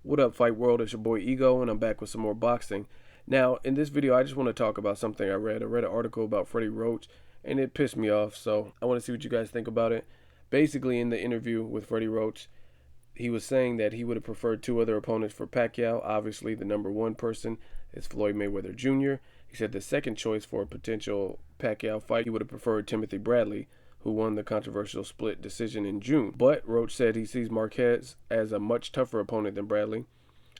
What up, Fight World? It's your boy Ego, and I'm back with some more boxing. Now, in this video, I just want to talk about something I read. I read an article about Freddie Roach, and it pissed me off, so I want to see what you guys think about it. Basically, in the interview with Freddie Roach, he was saying that he would have preferred two other opponents for Pacquiao. Obviously, the number one person is Floyd Mayweather Jr. He said the second choice for a potential Pacquiao fight, he would have preferred Timothy Bradley, who won the controversial split decision in June. But Roach said he sees Marquez as a much tougher opponent than Bradley.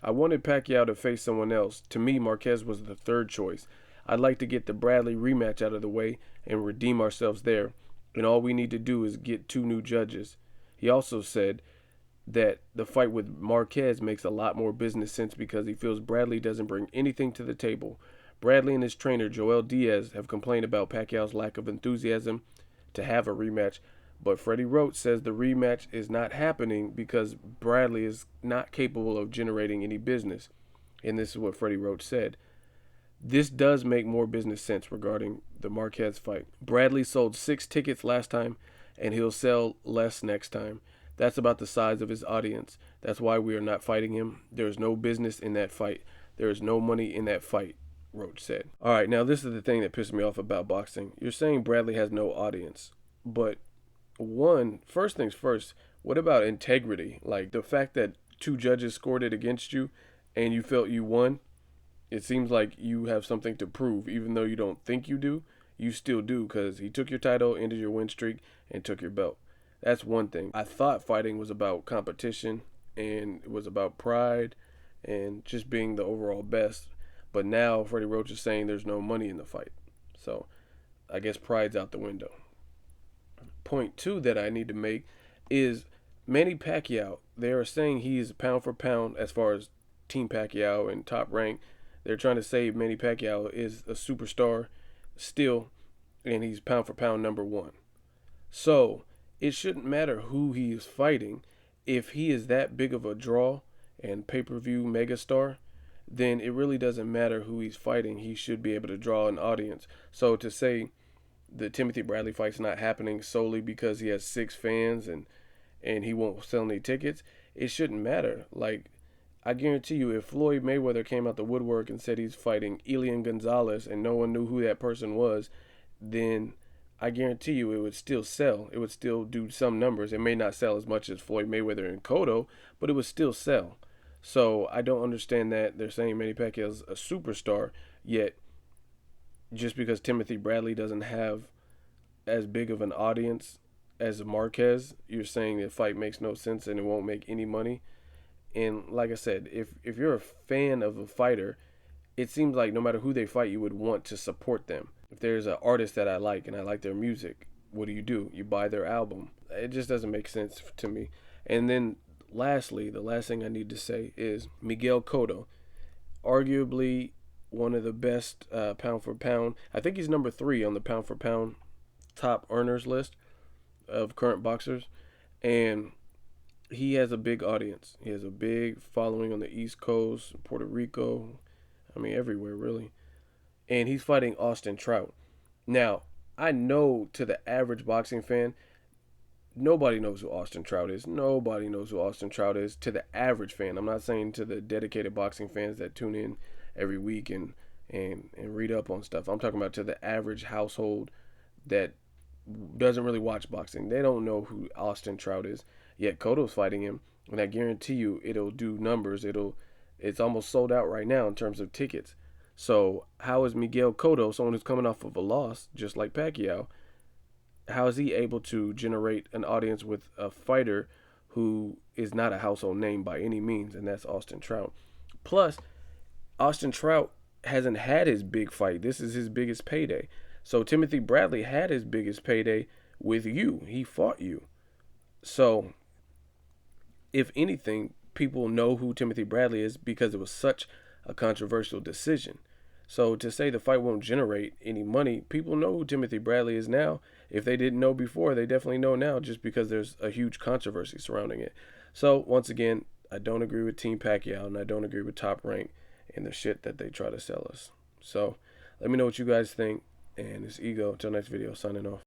I wanted Pacquiao to face someone else. To me, Marquez was the third choice. I'd like to get the Bradley rematch out of the way and redeem ourselves there, and all we need to do is get two new judges. He also said that the fight with Marquez makes a lot more business sense because he feels Bradley doesn't bring anything to the table. Bradley and his trainer, Joel Diaz, have complained about Pacquiao's lack of enthusiasm to have a rematch, but Freddie Roach says the rematch is not happening because Bradley is not capable of generating any business. And this is what Freddie Roach said. This does make more business sense regarding the Marquez fight. Bradley sold 6 tickets last time, and he'll sell less next time. That's about the size of his audience. That's why we are not fighting him. There is no business in that fight. There is no money in that fight, Roach said. All right, now this is the thing that pissed me off about boxing. You're saying Bradley has no audience, but first things first, what about integrity? Like the fact that two judges scored it against you and you felt you won, it seems like you have something to prove. Even though you don't think you do, you still do because he took your title, ended your win streak, and took your belt. That's one thing. I thought fighting was about competition and it was about pride and just being the overall best. But now Freddie Roach is saying there's no money in the fight. So I guess pride's out the window. Point two that I need to make is Manny Pacquiao. They are saying he is pound for pound as far as Team Pacquiao and Top Rank. They're trying to say Manny Pacquiao is a superstar still, and he's pound for pound number one. So it shouldn't matter who he is fighting. If he is that big of a draw and pay-per-view megastar, then it really doesn't matter who he's fighting. He should be able to draw an audience. So to say the Timothy Bradley fight's not happening solely because he has 6 fans and he won't sell any tickets, it shouldn't matter. Like, I guarantee you, if Floyd Mayweather came out the woodwork and said he's fighting Elian Gonzalez and no one knew who that person was, then I guarantee you it would still sell. It would still do some numbers. It may not sell as much as Floyd Mayweather and Cotto, but it would still sell. So I don't understand that they're saying Manny Pacquiao's a superstar, yet just because Timothy Bradley doesn't have as big of an audience as Marquez, you're saying the fight makes no sense and it won't make any money. And like I said, if you're a fan of a fighter, it seems like no matter who they fight, you would want to support them. If there's an artist that I like and I like their music, what do? You buy their album. It just doesn't make sense to me. And then lastly, the last thing I need to say is Miguel Cotto, arguably one of the best pound for pound. I think he's number 3 on the pound for pound top earners list of current boxers. And he has a big audience. He has a big following on the East Coast, Puerto Rico, I mean everywhere really. And he's fighting Austin Trout. Now, I know to the average boxing fan, nobody knows who Austin Trout is. Nobody knows who Austin Trout is to the average fan. I'm not saying to the dedicated boxing fans that tune in every week and read up on stuff. I'm talking about to the average household that doesn't really watch boxing. They don't know who Austin Trout is. Yet Cotto's fighting him, and I guarantee you it'll do numbers. It's almost sold out right now in terms of tickets. So how is Miguel Cotto, someone who's coming off of a loss, just like Pacquiao, how is he able to generate an audience with a fighter who is not a household name by any means, and that's Austin Trout? Plus, Austin Trout hasn't had his big fight. This is his biggest payday. So Timothy Bradley had his biggest payday with you. He fought you. So if anything, people know who Timothy Bradley is because it was such a controversial decision. So to say the fight won't generate any money, people know who Timothy Bradley is now. If they didn't know before, they definitely know now just because there's a huge controversy surrounding it. So once again, I don't agree with Team Pacquiao and I don't agree with Top Rank and the shit that they try to sell us. So let me know what you guys think. And it's Ego. Until next video, signing off.